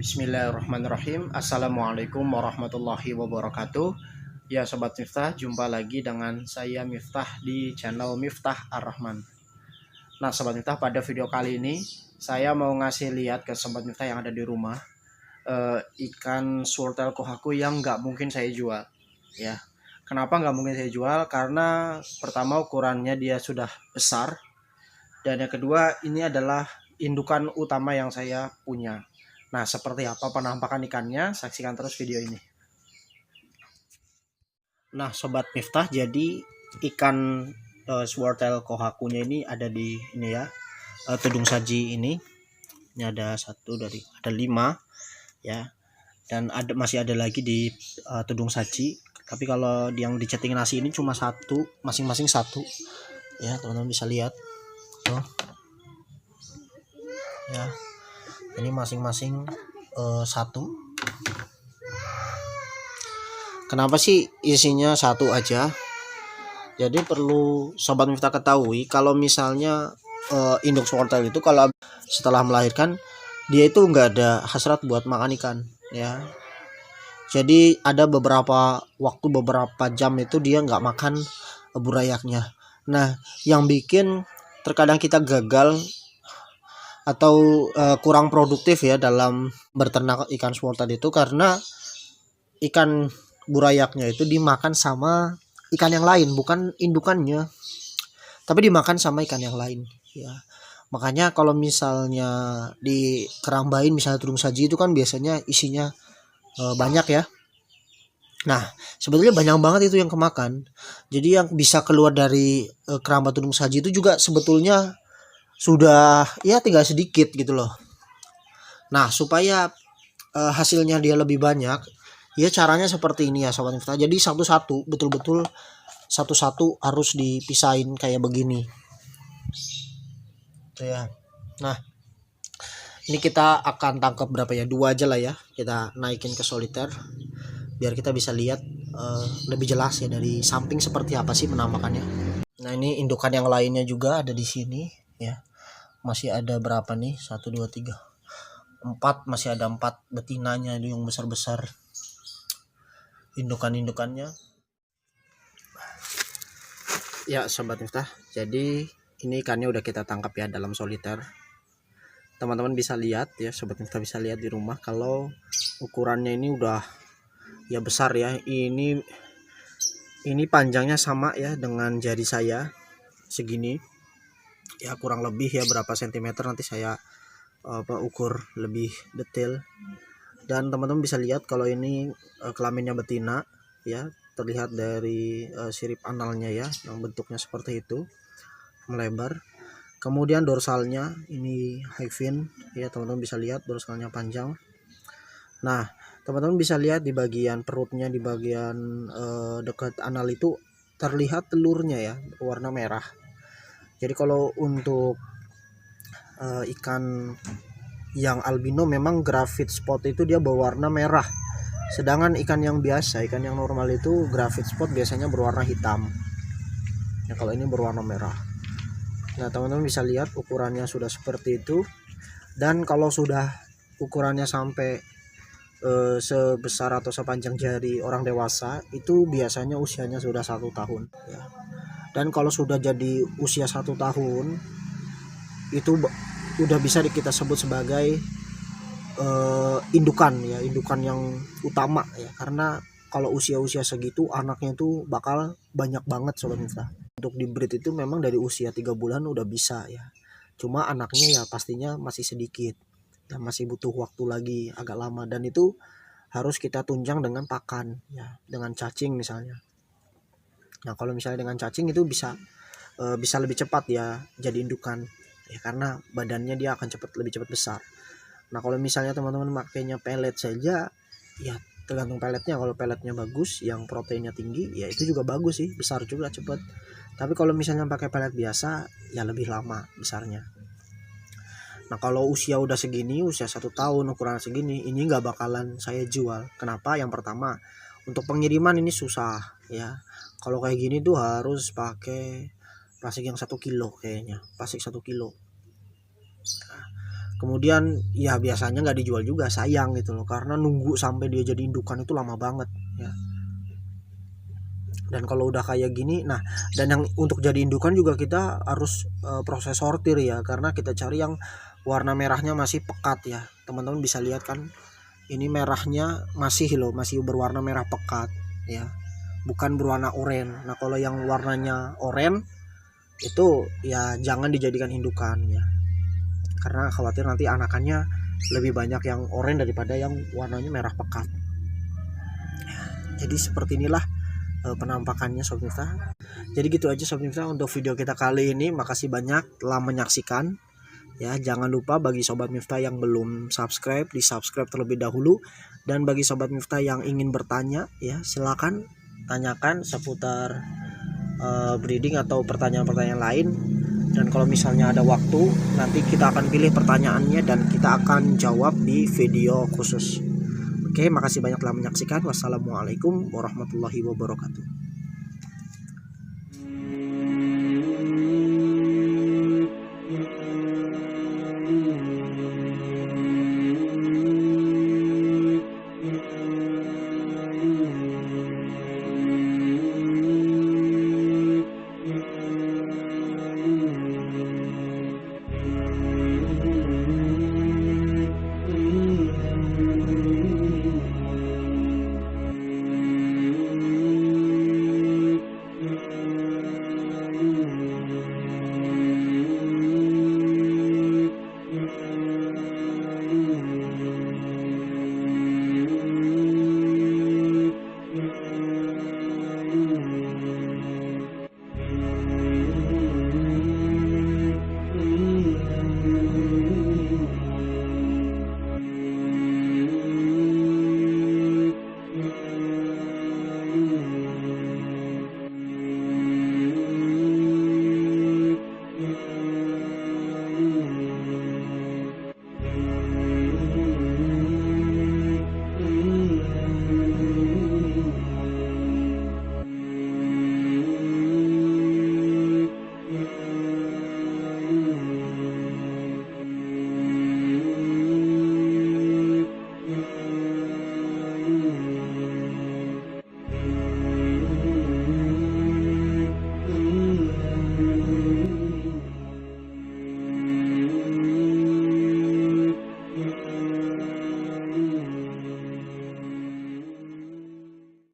Bismillahirrahmanirrahim. Assalamualaikum warahmatullahi wabarakatuh. Ya Sobat Miftah, jumpa lagi dengan saya Miftah di channel Miftah Ar-Rahman. Nah Sobat Miftah, pada video kali ini saya mau ngasih lihat ke Sobat Miftah yang ada di rumah ikan swordtail kohaku yang nggak mungkin saya jual. Ya, kenapa nggak mungkin saya jual? Karena pertama ukurannya dia sudah besar, dan yang kedua ini adalah indukan utama yang saya punya. Nah, seperti apa penampakan ikannya? Saksikan terus video ini. Nah, Sobat Miftah, jadi ikan swordtail kohakunya ini ada di ini ya, tudung saji ini. Ini ada ada 5 ya, dan masih ada lagi di tudung saji. Tapi kalau yang di chatting nasi ini cuma satu, masing-masing satu. Ya, teman-teman bisa lihat. Tuh. Ya. Ini masing-masing satu. Kenapa sih isinya satu aja? Jadi perlu Sobat Miftah ketahui, kalau misalnya induk swordtail itu kalau setelah melahirkan dia itu nggak ada hasrat buat makan ikan ya. Jadi ada beberapa jam itu dia nggak makan burayaknya. Nah, yang bikin terkadang kita gagal atau kurang produktif ya dalam berternak ikan swordtail itu karena ikan burayaknya itu dimakan sama ikan yang lain, bukan indukannya, tapi dimakan sama ikan yang lain ya. Makanya kalau misalnya di kerambain, misalnya tudung saji itu kan biasanya isinya banyak ya. Nah, sebetulnya banyak banget itu yang kemakan. Jadi yang bisa keluar dari keramba tudung saji itu juga sebetulnya sudah ya tinggal sedikit gitu loh. Nah, supaya hasilnya dia lebih banyak, ya caranya seperti ini ya Sobat Miftah. Jadi satu-satu, betul-betul satu-satu harus dipisahin kayak begini. Tuh ya. Nah, ini kita akan tangkap berapa ya? 2 aja lah ya. Kita naikin ke soliter biar kita bisa lihat lebih jelas ya dari samping seperti apa sih penampakannya. Nah, ini indukan yang lainnya juga ada di sini ya. Masih ada berapa nih? 1 2 3 4, masih ada 4 betinanya yang besar-besar. Indukannya. Ya Sobat Miftah, jadi ini ikannya udah kita tangkap ya dalam soliter. Teman-teman bisa lihat ya, Sobat Miftah bisa lihat di rumah kalau ukurannya ini udah ya besar ya. Ini panjangnya sama ya dengan jari saya segini. Ya kurang lebih ya berapa sentimeter nanti saya ukur lebih detail. Dan teman-teman bisa lihat kalau ini kelaminnya betina ya, terlihat dari sirip analnya ya yang bentuknya seperti itu, melebar. Kemudian dorsalnya ini high fin ya, teman-teman bisa lihat dorsalnya panjang. Nah, teman-teman bisa lihat di bagian perutnya, di bagian dekat anal itu terlihat telurnya ya, warna merah. Jadi kalau untuk ikan yang albino memang graphite spot itu dia berwarna merah. Sedangkan ikan yang biasa, ikan yang normal itu graphite spot biasanya berwarna hitam. Ya, kalau ini berwarna merah. Nah, teman-teman bisa lihat ukurannya sudah seperti itu. Dan kalau sudah ukurannya sampai sebesar atau sepanjang jari orang dewasa, itu biasanya usianya sudah 1 tahun ya. Dan kalau sudah jadi usia 1 tahun itu udah bisa kita sebut sebagai indukan ya, indukan yang utama ya, karena kalau usia-usia segitu anaknya itu bakal banyak banget Sobat Miftah. Untuk di breed itu memang dari usia 3 bulan udah bisa ya, cuma anaknya ya pastinya masih sedikit ya, masih butuh waktu lagi agak lama, dan itu harus kita tunjang dengan pakan ya, dengan cacing misalnya. Nah, kalau misalnya dengan cacing itu bisa lebih cepat ya jadi indukan ya, karena badannya dia akan lebih cepat besar. Nah, kalau misalnya teman-teman makainya pelet saja ya, tergantung peletnya. Kalau peletnya bagus yang proteinnya tinggi ya itu juga bagus sih, besar juga cepat. Tapi kalau misalnya pakai pelet biasa ya lebih lama besarnya. Nah, kalau usia udah segini, usia 1 tahun ukuran segini, ini nggak bakalan saya jual. Kenapa? Yang pertama, untuk pengiriman ini susah ya. Kalau kayak gini tuh harus pakai plastik yang 1 kilo kayaknya, plastik 1 kilo. Nah, Kemudian ya biasanya nggak dijual juga, sayang gitu loh, karena nunggu sampai dia jadi indukan itu lama banget ya. Dan kalau udah kayak gini, nah, dan yang untuk jadi indukan juga kita harus proses sortir ya, karena kita cari yang warna merahnya masih pekat ya. Teman-teman bisa lihat kan, ini merahnya masih loh, masih berwarna merah pekat ya, bukan berwarna oranye. Nah kalau yang warnanya oranye itu ya jangan dijadikan indukan ya, karena khawatir nanti anakannya lebih banyak yang oranye daripada yang warnanya merah pekat. Jadi seperti inilah penampakannya Sobat Miftah. Jadi gitu aja Sobat Miftah untuk video kita kali ini. Makasih banyak telah menyaksikan ya. Jangan lupa bagi Sobat Miftah yang belum subscribe, di subscribe terlebih dahulu. Dan bagi Sobat Miftah yang ingin bertanya ya, silakan tanyakan seputar breeding atau pertanyaan-pertanyaan lain. Dan kalau misalnya ada waktu, nanti kita akan pilih pertanyaannya dan kita akan jawab di video khusus. Oke, makasih banyak telah menyaksikan. Wassalamualaikum warahmatullahi wabarakatuh.